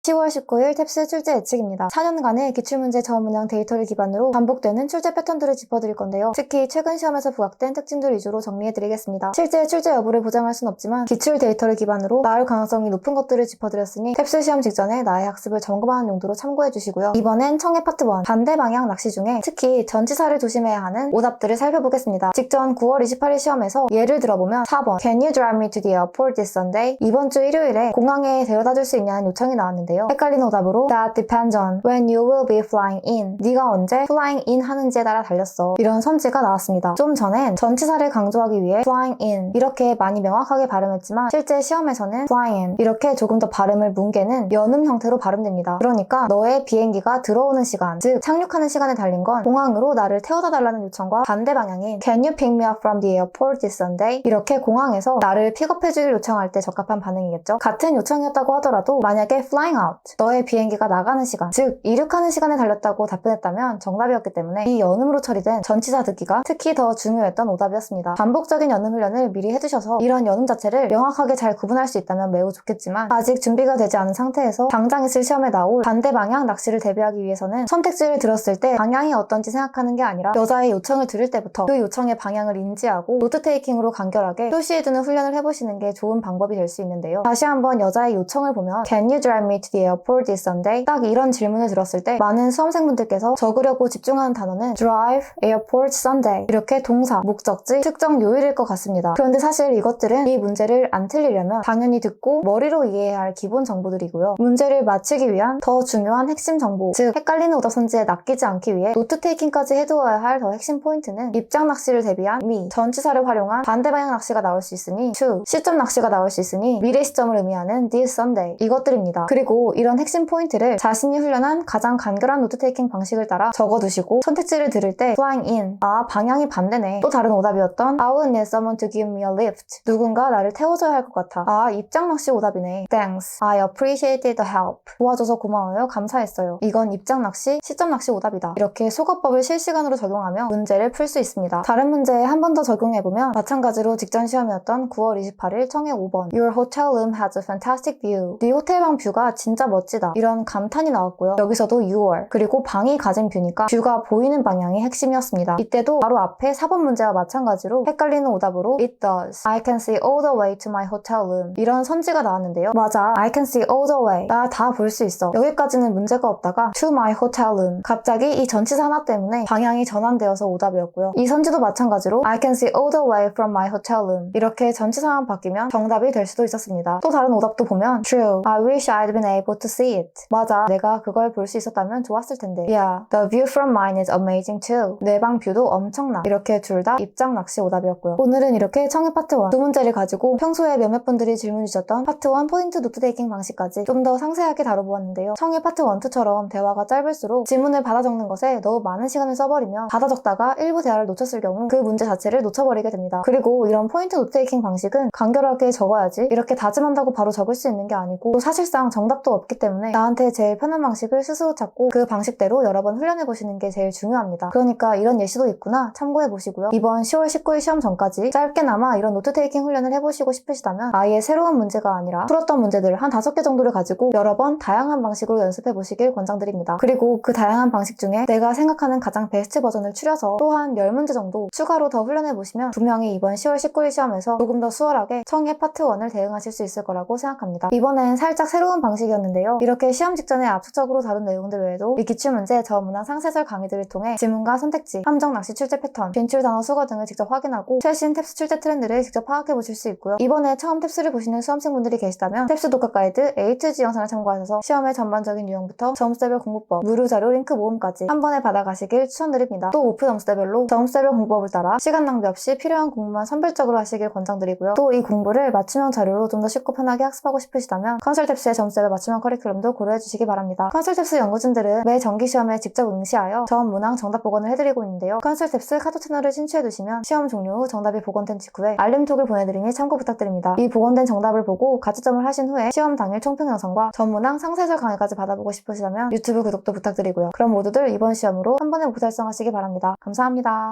10월 19일 탭스 출제 예측입니다. 4년간의 기출문제 저문항 데이터를 기반으로 반복되는 출제 패턴들을 짚어드릴 건데요. 특히 최근 시험에서 부각된 특징들 위주로 정리해드리겠습니다. 실제 출제 여부를 보장할 순 없지만 기출 데이터를 기반으로 나올 가능성이 높은 것들을 짚어드렸으니 탭스 시험 직전에 나의 학습을 점검하는 용도로 참고해주시고요. 이번엔 청해 파트 1 반대 방향 낚시 중에 특히 전치사를 조심해야 하는 오답들을 살펴보겠습니다. 직전 9월 28일 시험에서 예를 들어보면 4번 Can you drive me to the airport this Sunday? 이번 주 일요일에 공항에 데려다줄 수 있냐는 요청이 나왔는데요. 헷갈리는 오답으로 That depends on when you will be flying in. 네가 언제 flying in 하는지에 따라 달렸어. 이런 선지가 나왔습니다. 좀 전엔 전치사를 강조하기 위해 flying in 이렇게 많이 명확하게 발음했지만 실제 시험에서는 flying in 이렇게 조금 더 발음을 뭉개는 연음 형태로 발음됩니다. 그러니까 너의 비행기가 들어오는 시간, 즉 착륙하는 시간에 달린 건 공항으로 나를 태워다 달라는 요청과 반대 방향인 Can you pick me up from the airport this Sunday? 이렇게 공항에서 나를 픽업해주길 요청할 때 적합한 반응이겠죠. 같은 요청이었다고 하더라도 만약에 flying out, 너의 비행기가 나가는 시간, 즉 이륙하는 시간에 달렸다고 답변했다면 정답이었기 때문에 이 연음으로 처리된 전치사 듣기가 특히 더 중요했던 오답이었습니다. 반복적인 연음 훈련을 미리 해두셔서 이런 연음 자체를 명확하게 잘 구분할 수 있다면 매우 좋겠지만 아직 준비가 되지 않은 상태에서 당장 있을 시험에 나올 반대 방향 낚시를 대비하기 위해서는 선택지를 들었을 때 방향이 어떤지 생각하는 게 아니라 여자의 요청을 들을 때부터 그 요청의 방향을 인지하고 노트 테이킹으로 간결하게 표시해두는 훈련을 해보시는 게 좋은 방법이 될 수 있는데요. 다시 한번 여자의 요청을 보면 Can you drive me to the airport this Sunday? 딱 이런 질문을 들었을 때 많은 수험생분들께서 적으려고 집중하는 단어는 drive, airport, Sunday 이렇게 동사, 목적지, 특정 요일일 것 같습니다. 그런데 사실 이것들은 이 문제를 안 틀리려면 당연히 듣고 머리로 이해해야 할 기본 정보들이고요. 문제를 맞추기 위한 더 중요한 핵심 정보, 즉 헷갈리는 오답 선지에 낚이지 않기 위해 노트 테이킹까지 해두어야 할 더 핵심 포인트는 입장 낚시를 대비한 me, 전치사를 활용한 반대 방향 낚시가 나올 수 있으니 to, 시점 낚시가 나올 수 있으니 미래 시점을 의미하는 this Sunday 이것들입니다. 그리고 이런 핵심 포인트를 자신이 훈련한 가장 간결한 노트 테이킹 방식을 따라 적어두시고 선택지를 들을 때 flying in, 아 방향이 반대네. 또 다른 오답이었던 I would need someone to give me a lift. 누군가 나를 태워줘야 할 것 같아. 아 입장 낚시 오답이네. Thanks, I appreciated the help. 도와줘서 고마워요. 감사했어요. 이건 입장 낚시, 시점 낚시 오답이다. 이렇게 속어법을 실시간으로 적용하며 문제를 풀 수 있습니다. 다른 문제에 한 번 더 적용해보면 마찬가지로 직전 시험이었던 9월 28일 청해 5번 Your hotel room has a fantastic view. 네 호텔방 뷰가 진짜 멋지다. 이런 감탄이 나왔고요. 여기서도 your, 그리고 방이 가진 뷰니까 뷰가 보이는 방향이 핵심이었습니다. 이때도 바로 앞에 4번 문제와 마찬가지로 헷갈리는 오답으로 It does. I can see all the way to my hotel room. 이런 선지가 나왔는데요. 맞아. I can see all the way. 나 다 볼 수 있어. 여기까지는 문제가 없다가 to my hotel room. 갑자기 이 전치사 하나 때문에 방향이 전환되어서 오답이었고요. 이 선지도 마찬가지로 I can see all the way from my hotel room. 이렇게 전치사만 바뀌면 정답이 될 수도 있었습니다. 또 다른 오답도 보면 True. I wish I'd been able to see it. 맞아. 내가 그걸 볼 수 있었다면 좋았을 텐데. Yeah. The view from mine is amazing too. 내 방 뷰도 엄청나. 이렇게 둘 다 입장 낚시 오답이었고요. 오늘은 이렇게 청해 파트 1 두 문제를 가지고 평소에 몇몇 분들이 질문 주셨던 파트 1 포인트 노트 테이킹 방식까지 좀 더 상세하게 다뤄보았는데요. 청해 파트 1, 2처럼 대화가 짧을수록 지문을 받아 적는 것에 너무 많은 시간을 써버리면 받아 적다가 일부 대화를 놓쳤을 경우 그 문제 자체를 놓쳐버리게 됩니다. 그리고 이런 포인트 노트 테이킹 방식은 간결하게 적어야지 이렇게 다짐한다고 바로 적을 수 있는 게 아니고 또 사실상 정답도 없기 때문에 나한테 제일 편한 방식을 스스로 찾고 그 방식대로 여러 번 훈련해보시는 게 제일 중요합니다. 그러니까 이런 예시도 있구나 참고해보시고요. 이번 10월 19일 시험 전까지 짧게나마 이런 노트 테이킹 훈련을 해보시고 싶으시다면 아예 새로운 문제가 아니라 풀었던 문제들 한 5개 정도를 가지고 여러 번 다양한 방식으로 연습해보시길 권장드립니다. 그리고 그 다양한 방식 중에 내가 생각하는 가장 베스트 버전을 추려서 또한 10문제 정도 추가로 더 훈련해보시면 분명히 이번 10월 19일 시험에서 조금 더 수월하게 청해 파트 1을 대응하실 수 있을 거라고 생각합니다. 이번엔 살짝 새로운 방식이었는데요. 이렇게 시험 직전에 압축적으로 다룬 내용들 외에도 이 기출문제, 저문항 상세설 강의들을 통해 지문과 선택지, 함정 낚시 출제 패턴, 빈출 단어 수거 등을 직접 확인하고 최신 탭스 출제 트렌드를 직접 파악해보실 수 있고요. 이번에 처음 탭스를 보시는 수험생분들이 계시다면 탭스 독학 가이드 A to G 영상을 참고하셔서 시험의 전반적인 유형부터 점수대별 공부법, 무료 자료 링크 모음까지 한 번에 받아가시길 추천드립니다. 또 오프 점수대별로 점수대별 공부법을 따라 시간 낭비 없이 필요한 공부만 선별적으로 하시길 권장드리고요. 또 이 공부를 맞춤형 자료로 좀 더 쉽고 편하게 학습하고 싶으시다면 컨설탭스의 점수대별 맞춤형 커리큘럼도 고려해주시기 바랍니다. 컨설탭스 연구진들은 매 정기시험에 직접 응시하여 전 문항 정답 복원을 해드리고 있는데요. 컨설탭스 카톡 채널을 신청해두시면 시험 종료 후 정답이 복원된 직후에 알림톡을 보내드리니 참고 부탁드립니다. 이 복원된 정답을 보고 가채점을 하신 후에 시험 당일 총평 영상과 전 문항 상세설 강의까지 받아보고 싶으시다면 유튜브 구독도 부탁드리고요. 그럼 모두들 이번 시험으로 한 번에 목표 달성하시기 바랍니다. 감사합니다.